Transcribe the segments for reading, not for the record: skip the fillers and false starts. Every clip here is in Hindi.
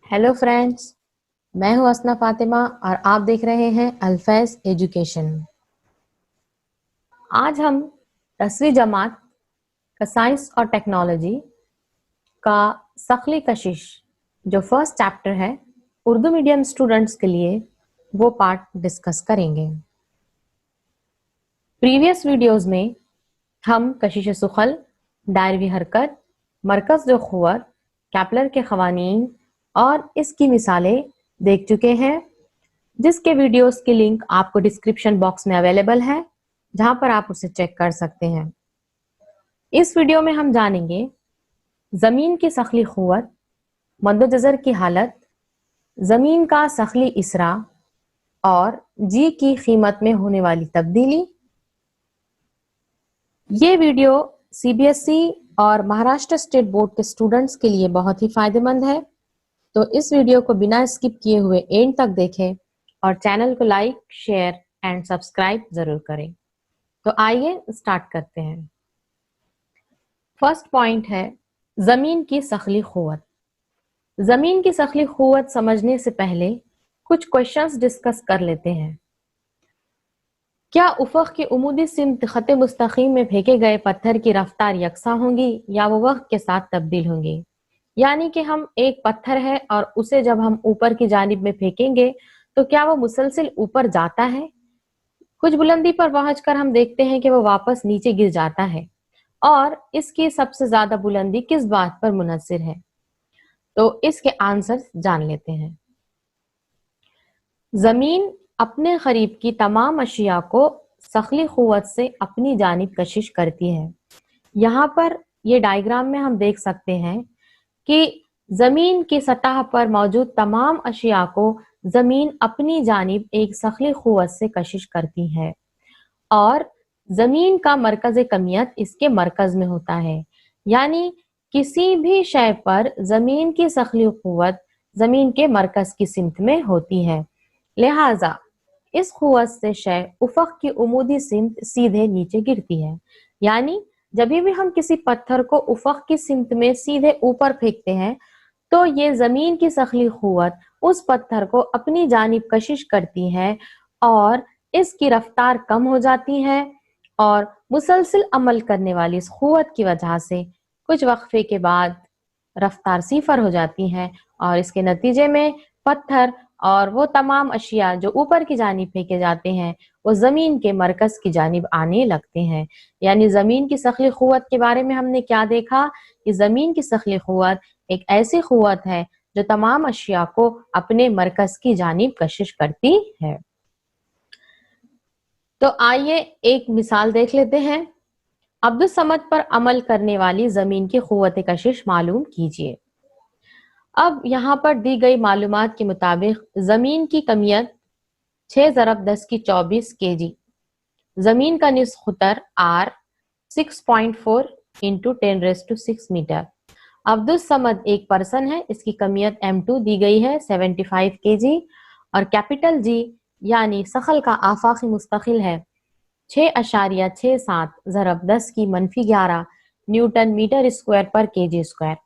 हेलो फ्रेंड्स, मैं हूं असना फातिमा और आप देख रहे हैं अल्फैज एजुकेशन। आज हम 10वीं जमात का साइंस और टेक्नोलॉजी का सखली कशिश जो फर्स्ट चैप्टर है उर्दू मीडियम स्टूडेंट्स के लिए वो पार्ट डिस्कस करेंगे। प्रीवियस वीडियोस में हम कशिश सुखल, दायरवी हरकत, मरकज़ जो क़ुव्वत, कैपलर के क़वानीन और इसकी मिसालें देख चुके हैं, जिसके वीडियोस की लिंक आपको डिस्क्रिप्शन बॉक्स में अवेलेबल है, जहां पर आप उसे चेक कर सकते हैं। इस वीडियो में हम जानेंगे जमीन की सखली क़ुव्वत, मद्दोजज़र की हालत, जमीन का सखली इसरा और जी की कीमत में होने वाली तब्दीली। ये वीडियो सीबीएसई और महाराष्ट्र स्टेट बोर्ड के स्टूडेंट्स के लिए बहुत ही फायदेमंद है, तो इस वीडियो को बिना स्किप किए हुए एंड तक देखें और चैनल को लाइक, शेयर एंड सब्सक्राइब जरूर करें। तो आइए स्टार्ट करते हैं। फर्स्ट पॉइंट है जमीन की सखली क़ुव्वत। जमीन की सखली क़ुव्वत समझने से पहले कुछ क्वेश्चंस डिस्कस कर लेते हैं। क्या उफ़क़ की उमूदी सिमत ख़त मुस्तक़ीम में फेंके गए पत्थर की रफ्तार यकसा होंगी या वो वक्त के साथ तब्दील होंगी? यानी कि हम एक पत्थर है और उसे जब हम ऊपर की जानिब में फेंकेंगे तो क्या वो मुसलसिल ऊपर जाता है? कुछ बुलंदी पर पहुंचकर हम देखते हैं कि वो वापस नीचे गिर जाता है, और इसकी सबसे ज्यादा बुलंदी किस बात पर मुनहसिर है? तो इसके आंसर जान लेते हैं। जमीन अपने करीब की तमाम अशिया को सखली क़ुव्वत से अपनी जानिब कशिश करती है। यहाँ पर ये डायग्राम में हम देख सकते हैं कि जमीन की सतह पर मौजूद तमाम अशिया को जमीन अपनी जानिब एक सखली क़ुव्वत से कशिश करती है और जमीन का मरकज़ कमियत इसके मरकज में होता है। यानी किसी भी शय पर जमीन की सखली क़ुव्वत जमीन के मरकज की सिमत में होती है, लिहाजा इस क़ुव्वत से शय उफ़क़ की उमूदी सिमत सीधे नीचे गिरती है। यानी जब भी हम किसी पत्थर को उफ़क़ की सिमत में सीधे ऊपर फेंकते हैं तो ये जमीन की सखली क़ुव्वत उस पत्थर को अपनी जानिब कशिश करती है और इसकी रफ्तार कम हो जाती है, और मुसलसिल अमल करने वाली इस क़ुव्वत की वजह से कुछ वक्फे के बाद रफ्तार सिफर हो जाती है और इसके नतीजे में पत्थर और वो तमाम अशिया जो ऊपर की जानिब फेंके जाते हैं वो जमीन के मरकज की जानिब आने लगते हैं। यानी जमीन की सखली क़ुव्वत के बारे में हमने क्या देखा कि जमीन की सखली क़ुव्वत एक ऐसी क़ुव्वत है जो तमाम अशिया को अपने मरकज की जानिब कशिश करती है। तो आइए एक मिसाल देख लेते हैं। अब्दुल समद पर अमल करने वाली जमीन की क़ुव्वत कशिश मालूम कीजिए। अब यहाँ पर दी गई मालूमात के मुताबिक जमीन की कमियत 6 ज़रब 10 की 24 kg, जमीन का निस्फ़ ख़ुतर R 6.4 into 10⁶ metre. Abdul Samad एक पर्सन है, इसकी कमियत M2 दी गई है 75 kg और कैपिटल G यानी सखल का आफाकी मुस्तकिल है 6.67 ज़रब 10 की -11 न्यूटन मीटर स्क्वायर पर kg स्क्वायर।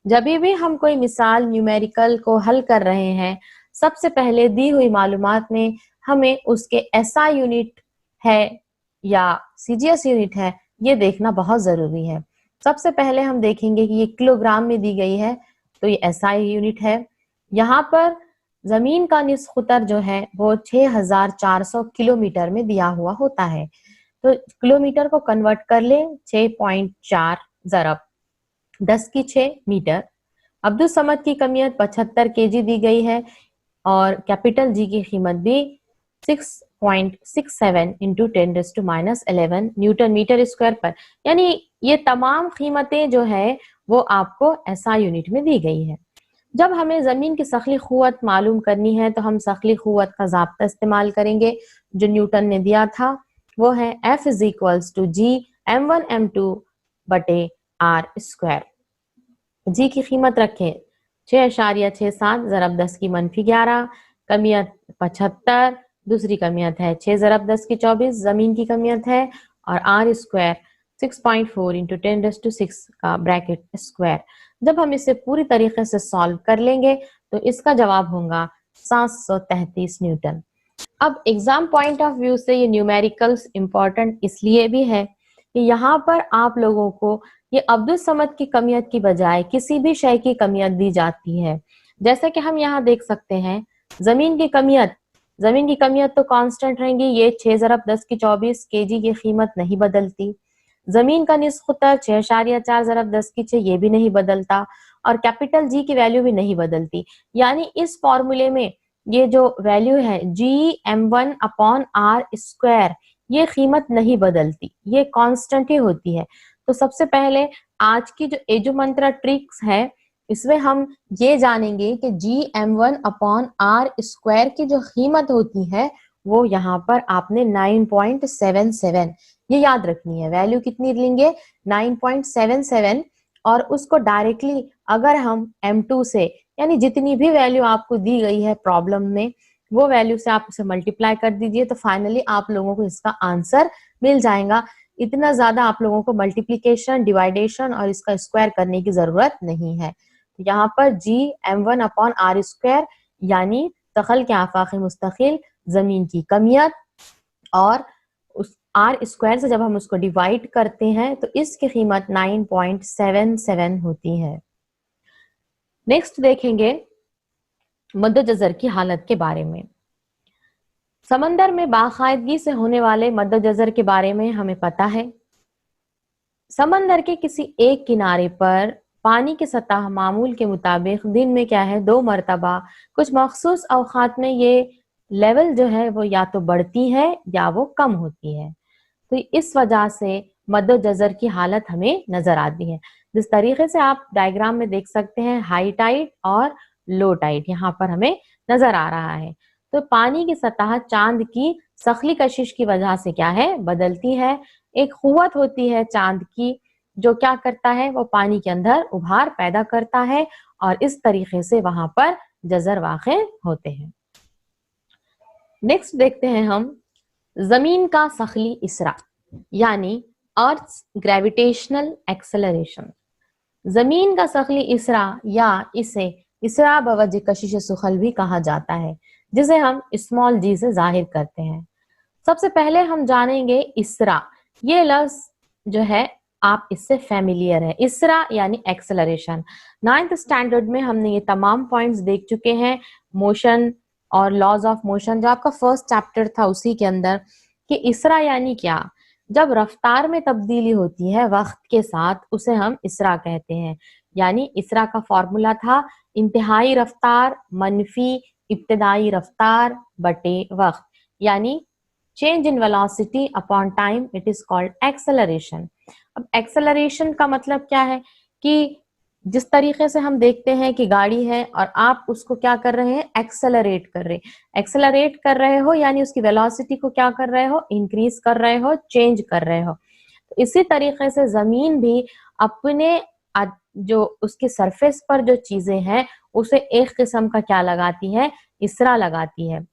जब भी हम कोई मिसाल न्यूमेरिकल को हल कर रहे हैं, सबसे पहले दी हुई मालूमात में हमें उसके एसआई यूनिट है या सीजीएस यूनिट है, ये देखना बहुत ज़रूरी है। सबसे पहले हम देखेंगे कि ये किलोग्राम में दी गई है, तो ये एसआई यूनिट है। यहाँ पर ज़मीन का निस्फ़ ख़ुतर जो है वो 6400 किलोमीटर में दिया हुआ होता है, तो किलोमीटर को कन्वर्ट कर ले 6.4 ज़रब 10 की 6 मीटर। अब्दुल समद की कमियत 75 kg दी गई है और कैपिटल जी की कीमत भी 6.67 इंटू 10⁻11 न्यूटन मीटर स्क्वायर पर। यानी ये तमाम कीमतें जो है वो आपको एसआई यूनिट में दी गई है। जब हमें जमीन की सखली क़ुव्वत मालूम करनी है तो हम सखली क़ुव्वत का ज़ाब्ता इस्तेमाल करेंगे जो न्यूटन ने दिया था, वो है F = G m1 m2 बटे R स्क्वायर। जी की कीमत रखें 6.67 ज़रब 10 की -11, कमियत 75, दूसरी कमियत है 6 ज़रब 10 की 24 जमीन की कमियत है, और R स्क्वायर 6.4 इंटू 10⁻6 का ब्रैकेट स्क्वायर। जब हम इसे पूरी तरीके से सॉल्व कर लेंगे तो इसका जवाब होगा 733 न्यूटन। अब एग्जाम पॉइंट ऑफ व्यू से ये न्यूमेरिकल्स इंपॉर्टेंट इसलिए भी है कि यहाँ पर आप लोगों को ये अब्दुल समद की कमियत की बजाय किसी भी शय की कमियत दी जाती है। जैसे कि हम यहाँ देख सकते हैं जमीन की कमियत तो कांस्टेंट रहेंगी, ये 6 ज़रब 10 की 24 केजी की कीमत नहीं बदलती। जमीन का निस्खुतर 6.4 ज़रब 10 की 6 ये भी नहीं बदलता, और कैपिटल जी की वैल्यू भी नहीं बदलती। यानी इस फॉर्मूले में ये जो वैल्यू है Gm1/r², ये कीमत नहीं बदलती, ये कांस्टेंट ही होती है। तो सबसे पहले आज की जो एजुमंत्रा ट्रिक्स है इसमें हम ये जानेंगे कि Gm1/r² की जो कीमत होती है वो यहाँ पर आपने 9.77 ये याद रखनी है। वैल्यू कितनी लेंगे? 9.77, और उसको डायरेक्टली अगर हम M2 से, यानी जितनी भी वैल्यू आपको दी गई है प्रॉब्लम में वो वैल्यू से आप उसे मल्टीप्लाई कर दीजिए तो फाइनली आप लोगों को इसका आंसर मिल जाएगा। इतना ज्यादा आप लोगों को मल्टीप्लिकेशन, डिवाइडेशन और इसका स्क्वायर करने की जरूरत नहीं है। यहाँ पर Gm1/r² यानी दखल के आफाकी मुस्तकिल जमीन की कमियत, और उस r² से जब हम उसको डिवाइड करते हैं तो इसकी कीमत 9.77 होती है। नेक्स्ट देखेंगे मद्दजर की हालत के बारे में। समंदर में बाकायदगी से होने वाले मद्दजर के बारे में हमें पता है। समंदर के किसी एक किनारे पर पानी की सतह मामूल के मुताबिक दिन में क्या है 2 मरतबा कुछ मखसूस औकात में ये लेवल जो है वो या तो बढ़ती है या वो कम होती है। तो इस वजह से मद्दजर की हालत हमें नजर आती है। जिस तरीके से आप डायग्राम में देख सकते हैं हाई टाइड और लो टाइड यहाँ पर हमें नजर आ रहा है। तो पानी की सतह चांद की सखली कशिश की वजह से क्या है बदलती है। एक कुव्वत होती है चांद की जो क्या करता है वो पानी के अंदर उभार पैदा करता है और इस तरीके से वहां पर जजर वाक़े होते हैं। नेक्स्ट देखते हैं हम जमीन का सखली इसरा यानी अर्थ ग्रेविटेशनल एक्सेलरेशन। जमीन का सखली इसरा या इसे इसरा बवजह कशिश सुखल भी कहा जाता है, जिसे हम स्मॉल जी से जाहिर करते हैं। सबसे पहले हम जानेंगे इसरा। ये लफ्ज जो है आप इससे फैमिलियर है। इसरा यानी एक्सेलरेशन। 9th स्टैंडर्ड में हमने ये तमाम पॉइंट्स देख चुके हैं, मोशन और लॉज ऑफ मोशन, जो आपका फर्स्ट चैप्टर था उसी के अंदर, कि इसरा यानी क्या। जब रफ्तार में तब्दीली होती है वक्त के साथ उसे हम इसरा कहते हैं। यानी इसरा का फॉर्मूला था इंतहाई रफ्तार मनफी इब्तदाई रफ्तार बटे वक्त, यानी change in velocity upon time, it is called acceleration. अब एक्सेलरेशन का मतलब क्या है कि जिस तरीके से हम देखते हैं कि गाड़ी है और आप उसको क्या कर रहे हैं एक्सेलरेट कर रहे हो, यानी उसकी वेलोसिटी को क्या कर रहे हो इंक्रीज कर रहे हो, चेंज कर रहे हो। तो इसी तरीके से जमीन भी अपने जो उसके सरफेस पर जो चीजें हैं उसे एक किस्म का क्या लगाती है इसरा लगाती है।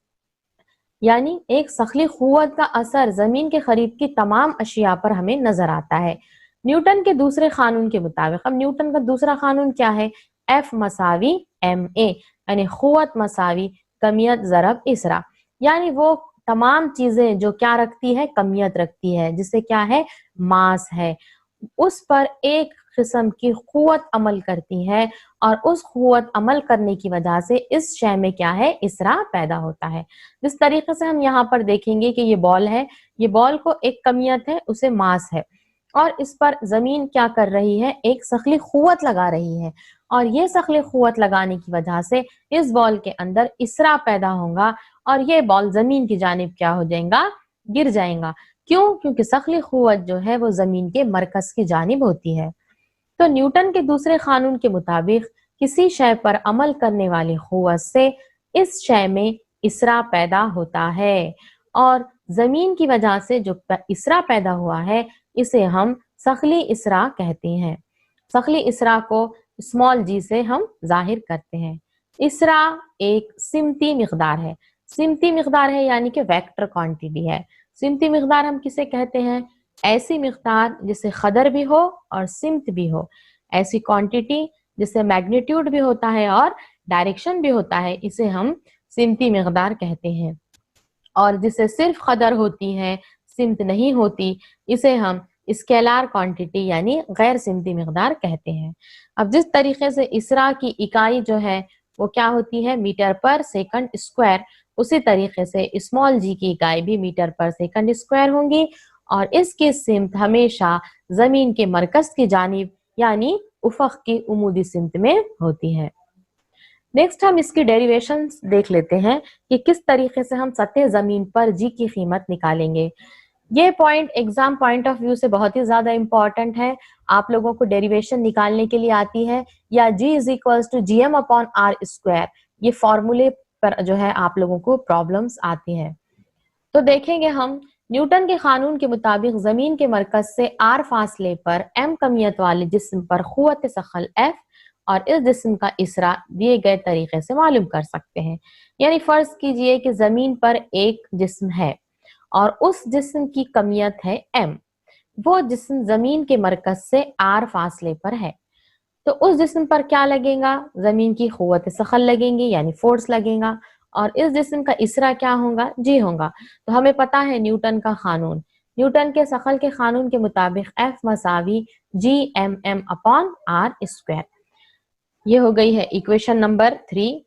यानी एक सखली कुव्वत का असर जमीन के करीब की तमाम अशिया पर हमें नजर आता है। न्यूटन के दूसरे कानून के मुताबिक, अब न्यूटन का दूसरा कानून क्या है, F मसावी ma, यानी कुव्वत मसावी कमियत ज़रब इसरा। यानी वो तमाम चीजें जो क्या रखती है कमियत रखती है, जिससे क्या है मास है, उस पर एक किस्म की कुव्वत अमल करती है और उस कुव्वत अमल करने की वजह से इस शय में क्या है इसरा पैदा होता है। जिस तरीके से हम यहाँ पर देखेंगे कि ये बॉल है, ये बॉल को एक कमियत है उसे मास है और इस पर जमीन क्या कर रही है एक सखली कुव्वत लगा रही है और ये सखली कुव्वत लगाने की वजह से इस बॉल के अंदर इसरा पैदा होगा और ये बॉल जमीन की जानिब क्या हो जाएगा गिर जाएगा। क्यों? क्योंकि सखली कुव्वत जो है वो जमीन के मरकज की जानिब होती है। तो न्यूटन के दूसरे कानून के मुताबिक किसी शय पर अमल करने वाली कुव्वत से इस शय में इसरा पैदा होता है और जमीन की वजह से जो इसरा पैदा हुआ है इसे हम सखली इसरा कहते हैं। सखली इसरा को स्मॉल जी से हम जाहिर करते हैं। इसरा एक सिमती मिकदार है। सिमती मिकदार है यानी कि वेक्टर क्वांटिटी है। सिमती मिकदार हम किसे कहते हैं? ऐसी मिकदार जिसे कदर भी हो और सिमत भी हो, ऐसी क्वांटिटी जिसे मैग्नीट्यूड भी होता है और डायरेक्शन भी होता है, इसे हम सिमती मिकदार कहते हैं। और जिसे सिर्फ कदर होती है, सिमत नहीं होती, इसे हम स्केलार क्वांटिटी यानी गैर सिमती मिकदार कहते हैं। अब जिस तरीके से इसरा की इकाई जो है वो क्या होती है, मीटर पर सेकंड स्क्वायर, उसी तरीके से स्मॉल जी की इकाई भी मीटर पर सेकंड स्क्वायर होंगी और इसकी सिमत हमेशा जमीन के मरकज की जानिब यानी उफक की उमूदी सिमत में होती है। नेक्स्ट हम इसकी डेरिवेशन देख लेते हैं कि किस तरीके से हम सतह जमीन पर जी की कीमत निकालेंगे। ये point exam point of view से बहुत ही ज्यादा इंपॉर्टेंट है। आप लोगों को डेरिवेशन निकालने के लिए आती है या G is equals to GM upon R square, ये फॉर्मूले पर जो है आप लोगों को प्रॉब्लम्स आती हैं। तो देखेंगे हम न्यूटन के कानून के मुताबिक जमीन के मरकज से R फासले पर M कमियत वाले जिस्म पर कुव्वत सखल F और इस जिस्म का इसरा दिए गए तरीके से मालूम कर सकते हैं। यानी फर्ज कीजिए कि जमीन पर एक जिस्म है और उस जिस्म की कमियत है M, वो जिस्म जमीन के मरकज से R फासले पर है, तो उस जिस्म पर क्या लगेगा, जमीन की कुव्वत सखल लगेंगी यानी फोर्स लगेगा और इस जिस्म का इसरा क्या होगा, G होगा। तो हमें पता है न्यूटन का कानून, न्यूटन के सखल के कानून के मुताबिक F मसावी GMM upon R square. ये हो गई है इक्वेशन नंबर 3,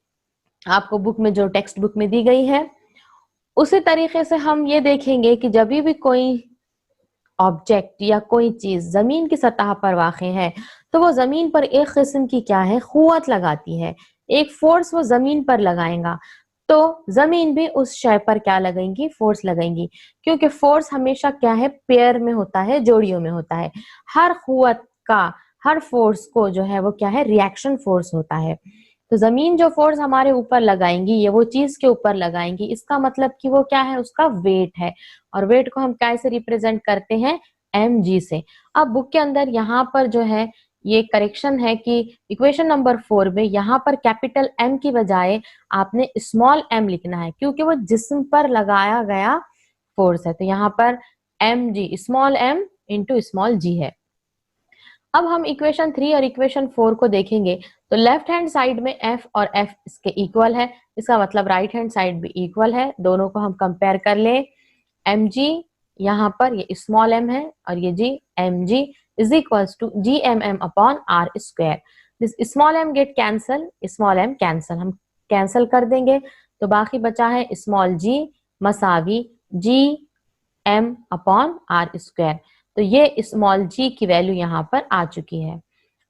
आपको बुक में जो टेक्स्ट बुक में दी गई है। उसी तरीके से हम ये देखेंगे कि जब भी कोई ऑब्जेक्ट या कोई चीज जमीन की सतह पर वाक़ है तो वो जमीन पर एक किस्म की क्या है, कुव्वत लगाती है, एक फोर्स वो जमीन पर लगाएगा, तो जमीन भी उस शय पर क्या लगाएंगी, फोर्स लगाएंगी, क्योंकि फोर्स हमेशा क्या है, पेयर में होता है, जोड़ियों में होता है। हर कुव्वत का, हर फोर्स को जो है वो क्या है, रिएक्शन फोर्स होता है। तो जमीन जो फोर्स हमारे ऊपर लगाएंगी, ये वो चीज के ऊपर लगाएंगी, इसका मतलब कि वो क्या है, उसका वेट है और वेट को हम कैसे रिप्रेजेंट करते हैं, mg से। अब बुक के अंदर यहाँ पर जो है ये करेक्शन है कि इक्वेशन नंबर 4 में यहाँ पर कैपिटल M की बजाय आपने स्मॉल m लिखना है, क्योंकि वो जिस्म पर लगाया गया फोर्स है। तो यहाँ पर mg small m into small g है। अब हम इक्वेशन 3 और इक्वेशन 4 को देखेंगे तो लेफ्ट हैंड साइड में F और F इसके इक्वल है, इसका मतलब राइट हैंड साइड भी इक्वल है। दोनों को हम कंपेयर कर ले, mg यहाँ पर ये स्मॉल m है और ये g, mg is equals to GMM upon R square. This small m get cancel, small m cancel, हम कैंसल कर देंगे तो बाकी बचा है स्मॉल g मसावी GM अपॉन R स्क्वायर। तो ये स्मॉल g की वैल्यू यहाँ पर आ चुकी है।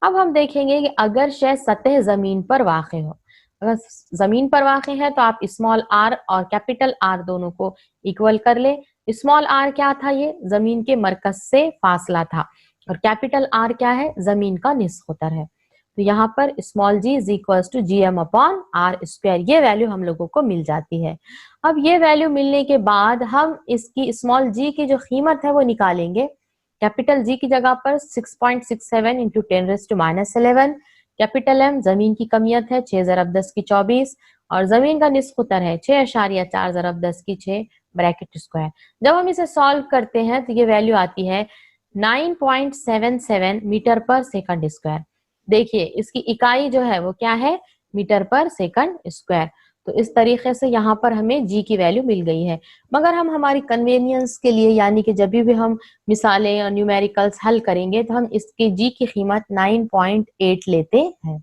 अब हम देखेंगे कि अगर शय सतह जमीन पर वाक़ हो, अगर जमीन पर वाक़ है तो आप स्मॉल r और कैपिटल R दोनों को इक्वल कर ले। स्मॉल r क्या था, ये जमीन के मरकज से फासला था और कैपिटल R क्या है, जमीन का निस्कुतर है। तो यहाँ पर small g is equals to GM upon R square, ये वैल्यू हम लोगों को मिल जाती है। अब ये वैल्यू मिलने के बाद हम इसकी स्मॉल g की जो कीमत है वो निकालेंगे। कैपिटल G की जगह पर 6.67 इंटू 10⁻⁻11, कैपिटल M जमीन की कमियत है 6 ज़रब 10 की 24 और जमीन का निस्कुतर है 6.4 ज़रब 10 की 6 ब्रैकेट स्क्वायर। जब हम इसे सॉल्व करते हैं तो ये वैल्यू आती है 9.77 मीटर पर सेकंड स्क्वायर। देखिए इसकी इकाई जो है वो क्या है, मीटर पर सेकंड स्क्वायर। तो इस तरीके से यहाँ पर हमें जी की वैल्यू मिल गई है। मगर हम हमारी कन्वीनियंस के लिए, यानी कि जब भी हम मिसालें और न्यूमेरिकल्स हल करेंगे तो हम इसके जी की कीमत 9.8 लेते हैं।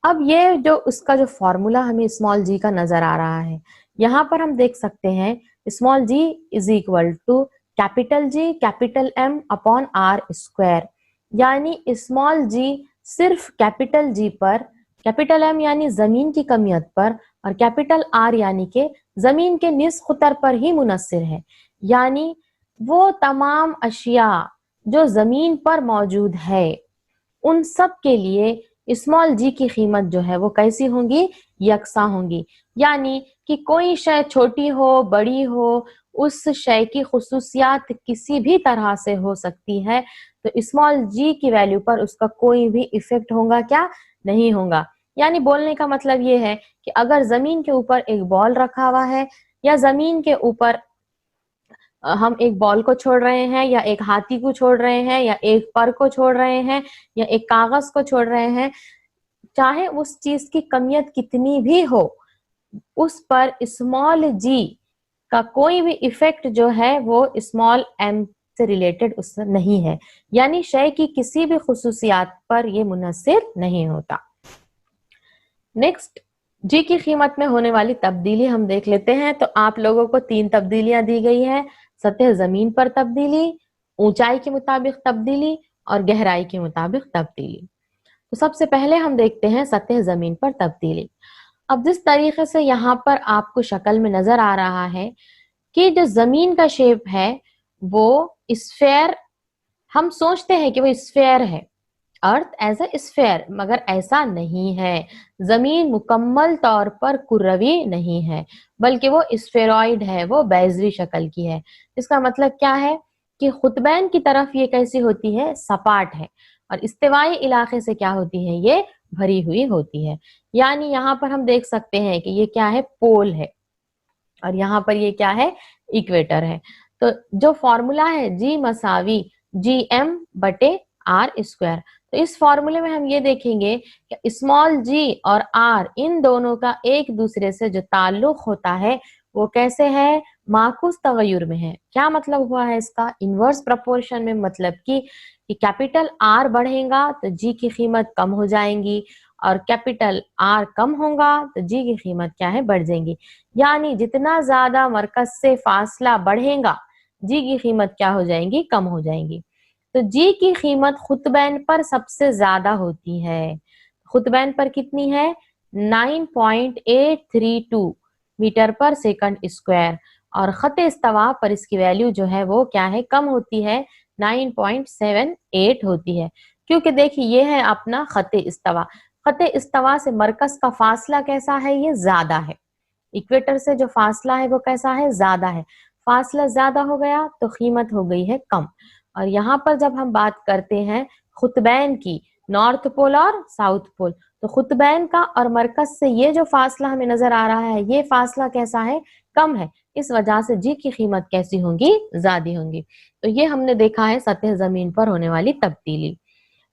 अब ये जो उसका जो फॉर्मूला हमें स्मॉल जी का नजर आ रहा है, यहाँ पर हम देख सकते हैं small g is equal to capital G capital M upon R square, यानी स्मॉल जी सिर्फ कैपिटल जी पर, कैपिटल M यानी जमीन की कमियत पर और कैपिटल R यानी के जमीन के निस्खुतर पर ही मुनस्सिर है। यानी वो तमाम अशिया जो जमीन पर मौजूद है उन सब के लिए स्मॉल जी की कीमत जो है वो कैसी होंगी, यकसा होंगी। यानी कि कोई शय छोटी हो बड़ी हो, उस शय की खुसूसियात किसी भी तरह से हो सकती है, तो स्मॉल जी की वैल्यू पर उसका कोई भी इफेक्ट होगा क्या, नहीं होगा। यानी बोलने का मतलब ये है कि अगर जमीन के ऊपर एक बॉल रखा हुआ है या जमीन के ऊपर हम एक बॉल को छोड़ रहे हैं या एक हाथी को छोड़ रहे हैं या एक पर को छोड़ रहे हैं या एक कागज को छोड़ रहे हैं, चाहे उस चीज की कमियत कितनी भी हो, उस पर स्मॉल जी का कोई भी इफेक्ट जो है वो स्मॉल एम से रिलेटेड उससे नहीं है, यानी शय की किसी भी खुसूसियात पर ये मुनहसिर नहीं होता। नेक्स्ट, जी की कीमत में होने वाली तब्दीली हम देख लेते हैं। तो आप लोगों को 3 तब्दीलियां दी गई है, सतह जमीन पर तब्दीली, ऊंचाई के मुताबिक तब्दीली और गहराई के मुताबिक तब्दीली। तो सबसे पहले हम देखते हैं सतह जमीन पर तब्दीली। अब जिस तरीके से यहाँ पर आपको शक्ल में नजर आ रहा है कि जो जमीन का शेप है वो स्फेयर, हम सोचते हैं कि वो स्फेयर है, अर्थ एज ए स्फेयर, मगर ऐसा नहीं है। जमीन मुकम्मल तौर पर कुर्रवी नहीं है, बल्कि वो स्फेरॉइड है, वो बेजरी शक्ल की है। इसका मतलब क्या है कि खुतबैन की तरफ ये कैसी होती है, सपाट है, और इस्तिवाई इलाके से क्या होती है, ये भरी हुई होती है। यानी यहाँ पर हम देख सकते हैं कि ये क्या है, पोल है, और यहाँ पर ये क्या है, इक्वेटर है। तो जो फॉर्मूला है जी मसावी जी एम बटे आर स्क्वायर, तो इस फॉर्मूले में हम ये देखेंगे कि स्मॉल जी और आर इन दोनों का एक दूसरे से जो ताल्लुक होता है वो कैसे है, माकूस तगय्युर में है। क्या मतलब हुआ है इसका, इनवर्स प्रोपोर्शन में, मतलब कि कैपिटल आर बढ़ेगा तो जी की कीमत कम हो जाएंगी, और कैपिटल आर कम होगा तो जी की कीमत क्या है, बढ़ जाएंगी। यानी जितना ज्यादा मरकज से फासला बढ़ेगा जी की कीमत क्या हो जाएंगी, कम हो जाएंगी। तो जी की कीमत खुतबैन पर सबसे ज्यादा होती है। खुतबैन पर कितनी है, 9.832 मीटर पर सेकंड स्क्वायर, और खत इस्तवा पर इसकी वैल्यू जो है वो क्या है, कम होती है, 9.78 होती है। क्योंकि देखिए ये है अपना खत इस्तवा, खत इस्तवा से मरकज का फासला कैसा है, ये ज्यादा है। इक्वेटर से जो फासला है वो कैसा है, ज्यादा है। फासला ज्यादा हो गया तो कीमत हो गई है कम। और यहाँ पर जब हम बात करते हैं खुतबैन की, नॉर्थ पोल और साउथ पोल, तो खुतबैन का और मरकज से ये जो फासला हमें नजर आ रहा है, ये फासला कैसा है, कम है। इस वजह से जी की कीमत कैसी होंगी, ज्यादा होंगी। तो ये हमने देखा है सतह जमीन पर होने वाली तब्दीली।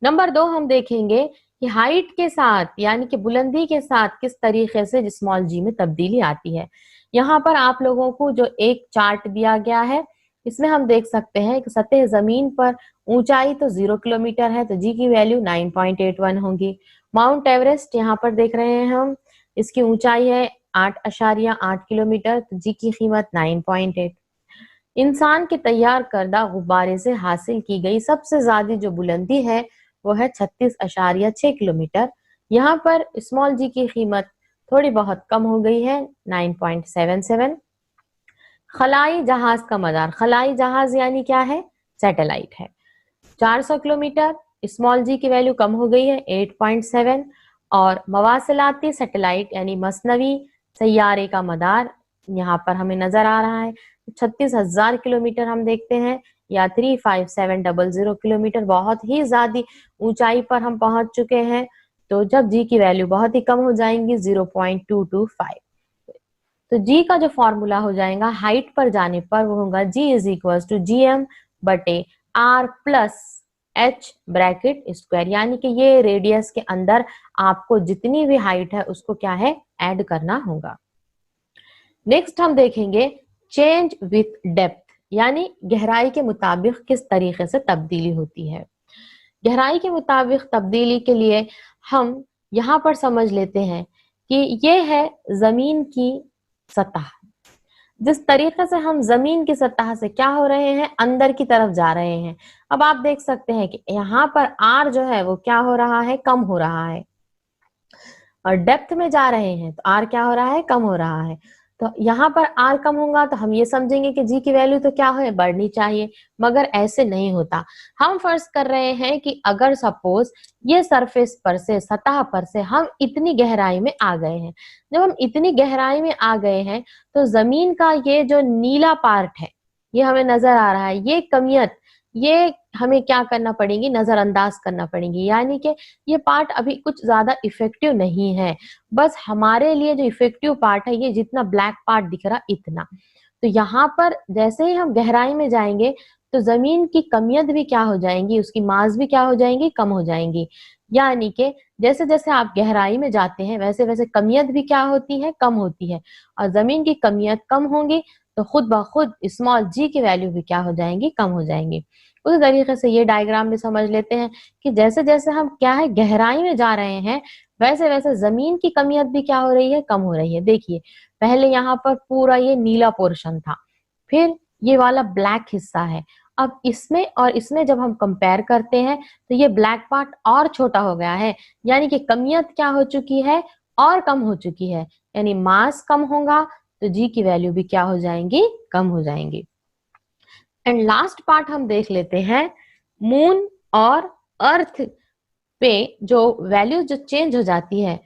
नंबर 2 हम देखेंगे कि हाइट के साथ, यानी कि बुलंदी के साथ किस तरीके से स्मॉल जी में तब्दीली आती है। यहाँ पर आप लोगों को जो एक चार्ट दिया गया है, इसमें हम देख सकते हैं कि सतह जमीन पर ऊंचाई तो 0 किलोमीटर है, तो जी की वैल्यू 9.81 होगी। माउंट एवरेस्ट यहाँ पर देख रहे हैं हम, इसकी ऊंचाई है 8.8 किलोमीटर, तो जी की कीमत 9.8। इंसान के तैयार करदा गुब्बारे से हासिल की गई सबसे ज्यादा जो बुलंदी है वो है 36.6 किलोमीटर। यहाँ पर स्मॉल जी की कीमत थोड़ी बहुत कम हो गई है, 9.77। खलाई जहाज का मदार, खलाई जहाज यानी क्या है, सैटेलाइट है, 400 किलोमीटर, स्मॉल जी की वैल्यू कम हो गई है, 8.7। और मवासिलाती सैटेलाइट यानी मसनवी सैयारे का मदार यहाँ पर हमें नजर आ रहा है 36,000 किलोमीटर हम देखते हैं, या 35700 किलोमीटर, बहुत ही ज्यादा ऊंचाई पर हम पहुंच चुके हैं। तो जब जी की वैल्यू बहुत ही कम हो जाएंगी, 0.225, तो जी का जो फॉर्मूला हो जाएगा हाइट पर जाने पर वो होगा G is equal to G M बटे R plus H bracket square, यानी कि ये रेडियस के अंदर आपको जितनी भी हाइट है उसको क्या है, ऐड करना होगा। नेक्स्ट हम देखेंगे चेंज विथ डेप्थ, यानी गहराई के मुताबिक किस तरीके से तब्दीली होती है। गहराई के मुताबिक तब्दीली के लिए हम यहाँ पर समझ लेते हैं कि ये है जमीन की सतह। जिस तरीके से हम जमीन की सतह से क्या हो रहे हैं, अंदर की तरफ जा रहे हैं। अब आप देख सकते हैं कि यहाँ पर आर जो है वो क्या हो रहा है, कम हो रहा है, और डेप्थ में जा रहे हैं तो आर क्या हो रहा है, कम हो रहा है। तो यहाँ पर आर कम होगा तो हम ये समझेंगे कि जी की वैल्यू तो क्या है, बढ़नी चाहिए, मगर ऐसे नहीं होता। हम फर्ज कर रहे हैं कि अगर सपोज ये सरफेस पर से, सतह पर से हम इतनी गहराई में आ गए हैं, जब हम इतनी गहराई में आ गए हैं तो जमीन का ये जो नीला पार्ट है ये हमें नजर आ रहा है, ये कमियत, ये हमें क्या करना पड़ेगी, नजरअंदाज करना पड़ेगी। यानी कि ये पार्ट अभी कुछ ज्यादा इफेक्टिव नहीं है, बस हमारे लिए जो इफेक्टिव पार्ट है ये जितना ब्लैक पार्ट दिख रहा इतना। तो यहाँ पर जैसे ही हम गहराई में जाएंगे तो जमीन की कमियत भी क्या हो जाएंगी, उसकी मास भी क्या हो जाएंगी, कम हो जाएंगी। यानी कि जैसे जैसे आप गहराई में जाते हैं वैसे वैसे कमियत भी क्या होती है, कम होती है। और जमीन की कमियत कम होंगी तो खुद ब खुद स्मॉल जी की वैल्यू भी क्या हो जाएंगी, कम हो जाएंगी। उसी तरीके से ये डायग्राम भी समझ लेते हैं कि जैसे जैसे हम क्या है गहराई में जा रहे हैं वैसे वैसे जमीन की कमियत भी क्या हो रही है, कम हो रही है। देखिए पहले यहाँ पर पूरा ये नीला पोर्शन था, फिर ये वाला ब्लैक हिस्सा है। अब इसमें और इसमें जब हम कंपेयर करते हैं तो ये ब्लैक पार्ट और छोटा हो गया है, यानी कि कमियत क्या हो चुकी है, और कम हो चुकी है। यानी मास कम होगा तो जी की वैल्यू भी क्या हो जाएंगी, कम हो जाएंगी। एंड लास्ट पार्ट हम देख लेते हैं, मून और अर्थ पे जो वैल्यू जो चेंज हो जाती है।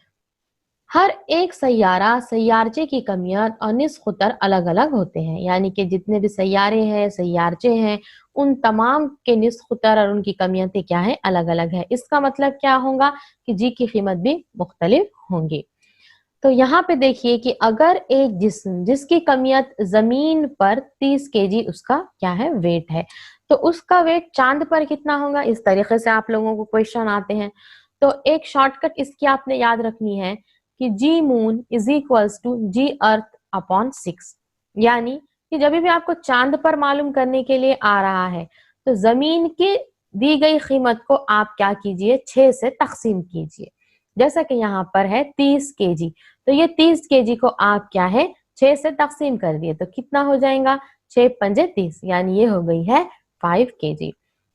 हर एक सैयारा सैयारचे की कमियत और निस्खुतर अलग अलग होते हैं, यानी कि जितने भी सैयारे हैं सैयारचे हैं उन तमाम के निस्खुतर और उनकी कमियतें क्या है, अलग अलग है। इसका मतलब क्या होगा कि जी की कीमत भी मुख्तलिफ होंगी। तो यहाँ पे देखिए कि अगर एक जिस्म जिसकी कमियत जमीन पर 30 केजी उसका क्या है, वेट है, तो उसका वेट चांद पर कितना होगा। इस तरीके से आप लोगों को क्वेश्चन आते हैं। तो एक शॉर्टकट इसकी आपने याद रखनी है कि G moon is equals to G earth upon 6। यानी कि जब भी आपको चांद पर मालूम करने के लिए आ रहा है तो जमीन की दी गई कीमत को आप क्या कीजिए, 6 से तकसीम कीजिए। जैसा कि यहाँ पर है 30 केजी, तो ये 30 केजी को आप क्या है 6 से तकसीम कर दिए तो कितना हो जाएगा, 6 पंजे 30, यानी ये हो गई है 5 केजी।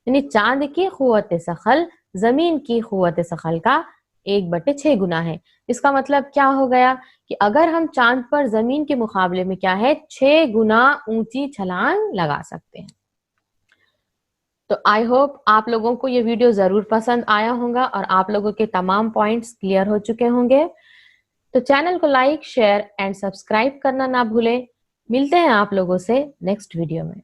यानी चांद की कुव्वत सखल जमीन की कुव्वत सखल का 1/6 गुना है। इसका मतलब क्या हो गया कि अगर हम चांद पर जमीन के मुकाबले में क्या है 6 गुना ऊंची छलांग लगा सकते हैं। तो आई होप आप लोगों को ये वीडियो जरूर पसंद आया होगा और आप लोगों के तमाम पॉइंट्स क्लियर हो चुके होंगे। तो चैनल को लाइक, शेयर एंड सब्सक्राइब करना ना भूलें। मिलते हैं आप लोगों से नेक्स्ट वीडियो में।